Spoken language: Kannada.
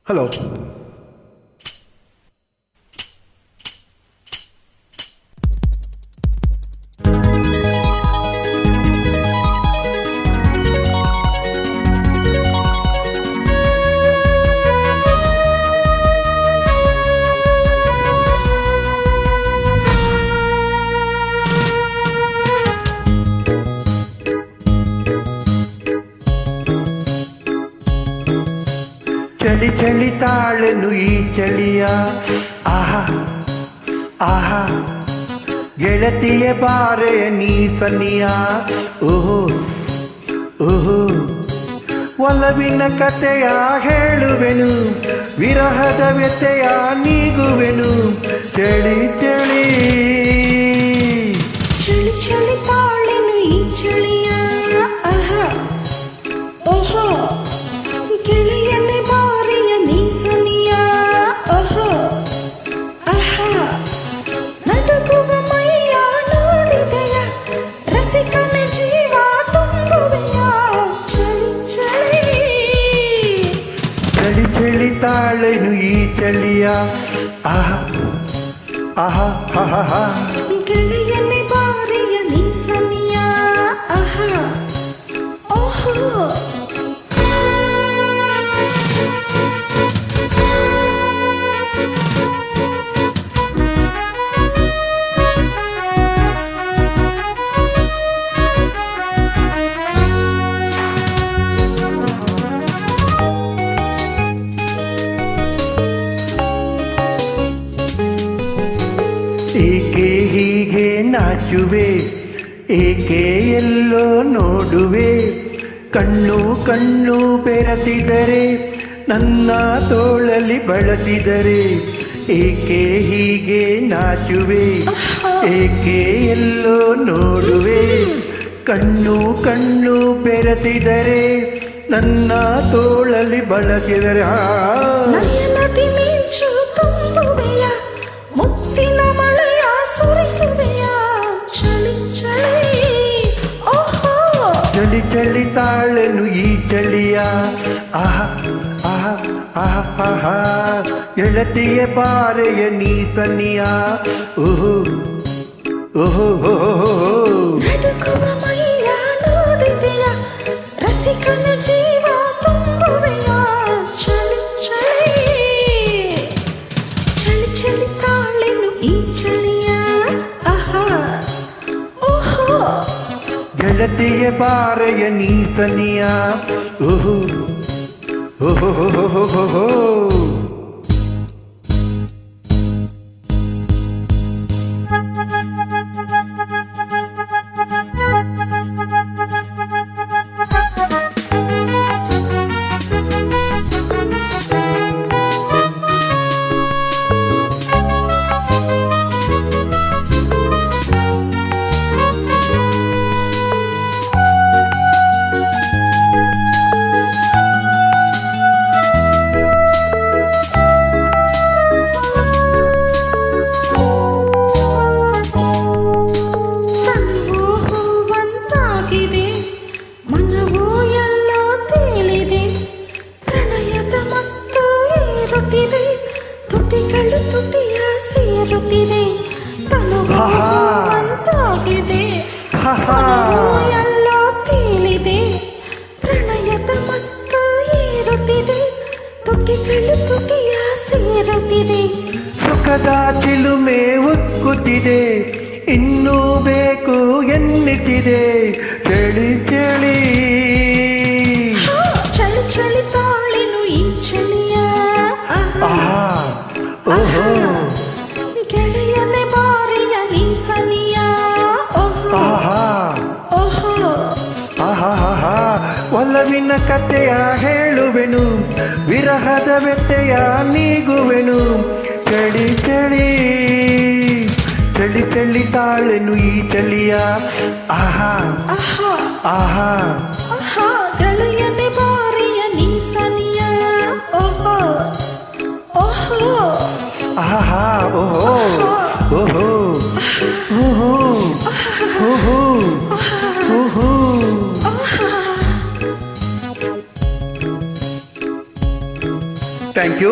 ಹಲೋ. ಚಳಿ ಚಳಿ ತಾಳೆನು ಈ ಚಳಿಯ ಆಹಾ ಆಹಾ, ಗೆಳತಿಯ ಬಾರೆ ನೀ ಸನಿಯ ಓಹೋ ಓಹೋ, ಒಲವಿನ ಕಥೆಯ ಹೇಳುವೆನು, ವಿರಹದ ವ್ಯತೆಯ ನೀಗುವೆನು. ಚಳಿ ಚಳಿ ಚಳಿ ಚಳಿ ತಾಳೆನು ಈ ಚಳಿಯ ಆಹಾ ಓಹೋ, ಗೆಳೆಯನೆ ಬಾರಿಯ ನೀಸನಿಯ ಓಹೋ ಆಹಾ, ನಡುಗುವ ಮೈಯ ನೋಡಿದೆಯ, ರಸಿಕನ ಜೀವ ತುಂಬುವೆಯ. ಚಳಿ ಚಳಿ ಚಳಿ ಚಳಿ ತಾಳೆನು ಈ ಚಳಿಯ ಆಹಾ ಆಹಾ ಆಹಾ, ಗೆಳೆಯನೆ ಬಾರಿಯ ನೀಸನಿಯ ಆಹಾ ಓಹೋ. ಏಕೆ ಹೀಗೆ ನಾಚುವೆ, ಏಕೆ ಎಲ್ಲೋ ನೋಡುವೆ, ಕಣ್ಣು ಕಣ್ಣು ಬೆರೆತಿದರೆ ನನ್ನ ತೋಳಲ್ಲಿ ಬಳಸಿದರೆ. ಏಕೆ ಹೀಗೆ ನಾಚುವೆ, ಏಕೆ ಎಲ್ಲೋ ನೋಡುವೆ, ಕಣ್ಣು ಕಣ್ಣು ಬೆರೆತಿದರೆ ನನ್ನ ತೋಳಲ್ಲಿ ಬಳಸಿದರೆ. ನಯನದಿ ಮಿಂಚು ತುಂಬುವೆಯ, ಮುತ್ತಿನ ಮಳೆಯ ಸುರಿಸುವೆಯ. ಚಳಿ ಚಳಿ ಓಹೋ, ಚಳಿ ಚಳಿ ತಾಳೆನು ಈ ಚಳಿಯ ಆಹಾ ಆಹಾ ಆಹಾ ಆಹಾ, ಗೆಳತಿಯ ಬಾರೆಯ ನೀ ಸನಿಯ ಓಹೋ ಓಹೋ ಓಹೋ. ನಡುಗುವ ಮೈಯ ನೋಡಿದೆಯ, ರಸಿಕನ ಜೀವ ತುಂಬುವೆಯ. ಚಳಿ ಚಳಿ ಚಳಿ ಚಳಿ ತಾಳೆನು ಈ ಚಳಿಯ ಆಹಾ ಓಹೋ, ಗೆಳತಿಯ ಬಾರೆಯ ನೀ ಸನಿಯ ಓಹೋ ಓಹೋ ಓಹೋ ಓಹೋ. ತುಟಿಗಳು ತುಟಿಯ ಸೇರುತ್ತಿದೆ, ತನುವಾಗಿದೆ, ಎಲ್ಲೋ ತೇಲಿದೆ, ಪ್ರಣಯದ ಮತ್ತು ಏರುತ್ತಿದೆ, ತುಟಿಗಳು ತುಟಿಯ ಸೇರುತ್ತಿದೆ. ಸುಖದ ಚಿಲುಮೆ ಉಕ್ಕುತ್ತಿದೆ, ಇನ್ನೂ ಬೇಕು ಎನ್ನುತ್ತಿದೆ. ಚಳಿ ಚಳಿ ಚಳಿ ಚಳಿ ತಾಳೆನು ಈ ಚಳಿಯ ಆಹಾ ಓಹೋ, ಗೆಳೆಯನೆ ಬಾರಿಯ ನೀಸನಿಯ ಓಹೋ ಆಹಾ ಓಹೋ. ಆಹಾ ಆಹಾ, ಒಲವಿನ ಕಥೆಯ ಹೇಳುವೆನು, ವಿರಹದ ವ್ಯತೆಯ ನೀಗುವೆನು. ಚಳಿ ಚಳಿ ಚಳಿ ಚಳಿ ತಾಳೆನು ಈ ಚಳಿಯ ಆಹಾ ಆಹಾ ಆಹಾ ಆಹಾ, ಗೆಳೆಯನೆ ಬಾರಿಯ ನೀಸನಿಯ ಓಹೋ ಓಹೋ ಆಹಾ ಓಹೋ ಓಹೋ ಓಹೋ ಓಹೋ ಓಹೋ. Thank you.